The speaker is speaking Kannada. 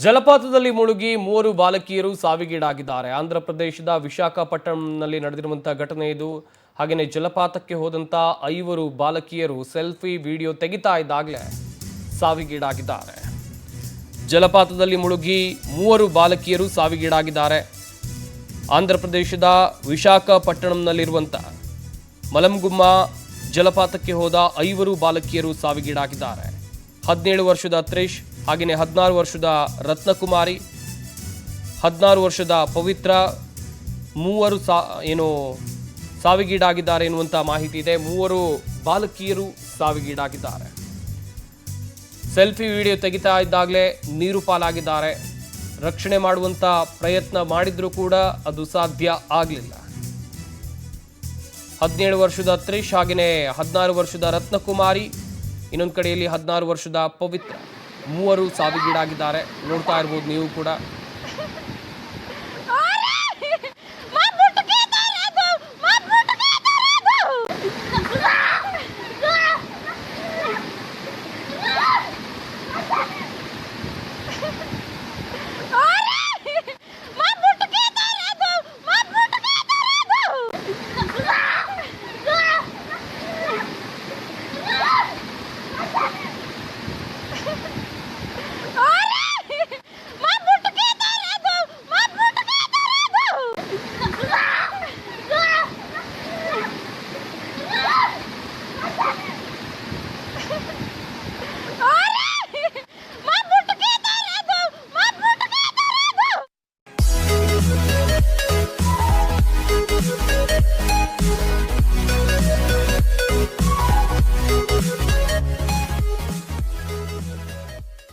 ಜಲಪಾತದಲ್ಲಿ ಮುಳುಗಿ 3 ಬಾಲಕಿಯರು ಸಾವಿಗೀಡಾಗಿದ್ದಾರೆ. ಆಂಧ್ರ ಪ್ರದೇಶದ ವಿಶಾಖಪಟ್ಟಣಂನಲ್ಲಿ ನಡೆದಿರುವಂತಹ ಘಟನೆ ಇದು. ಹಾಗೆಯೇ ಜಲಪಾತಕ್ಕೆ ಹೋದಂತ 5 ಬಾಲಕಿಯರು ಸೆಲ್ಫಿ ವಿಡಿಯೋ ತೆಗಿತಾ ಇದ್ದಾಗಲೇ ಸಾವಿಗೀಡಾಗಿದ್ದಾರೆ. ಜಲಪಾತದಲ್ಲಿ ಮುಳುಗಿ 3 ಬಾಲಕಿಯರು ಸಾವಿಗೀಡಾಗಿದ್ದಾರೆ. ಆಂಧ್ರ ಪ್ರದೇಶದ ವಿಶಾಖಪಟ್ಟಣಂನಲ್ಲಿರುವಂತಹ ಮಲಂಗುಮ್ಮ ಜಲಪಾತಕ್ಕೆ ಹೋದ 5 ಬಾಲಕಿಯರು ಸಾವಿಗೀಡಾಗಿದ್ದಾರೆ. 17 ವರ್ಷದ ತ್ರಿಷ್, ಹಾಗೆಯೇ 16 ವರ್ಷದ ರತ್ನಕುಮಾರಿ, 16 ವರ್ಷದ ಪವಿತ್ರ, 3 ಸಾವಿಗೀಡಾಗಿದ್ದಾರೆ ಎನ್ನುವಂಥ ಮಾಹಿತಿ ಇದೆ. 3 ಬಾಲಕಿಯರು ಸಾವಿಗೀಡಾಗಿದ್ದಾರೆ. ಸೆಲ್ಫಿ ವಿಡಿಯೋ ತೆಗಿತಾ ಇದ್ದಾಗಲೇ ನೀರು ಪಾಲಾಗಿದ್ದಾರೆ. ರಕ್ಷಣೆ ಮಾಡುವಂಥ ಪ್ರಯತ್ನ ಮಾಡಿದ್ರೂ ಕೂಡ ಅದು ಸಾಧ್ಯ ಆಗಲಿಲ್ಲ. 17 ವರ್ಷದ ತ್ರಿಷ್, ಹಾಗೆಯೇ 16 ವರ್ಷದ ರತ್ನಕುಮಾರಿ, ಇನ್ನೊಂದು ಕಡೆಯಲ್ಲಿ 16 ವರ್ಷದ ಪವಿತ್ರ, 3 ಸಾವಿಗೀಡಾಗಿದ್ದಾರೆ. ನೋಡ್ತಾ ಇರ್ಬೋದು ನೀವು ಕೂಡ.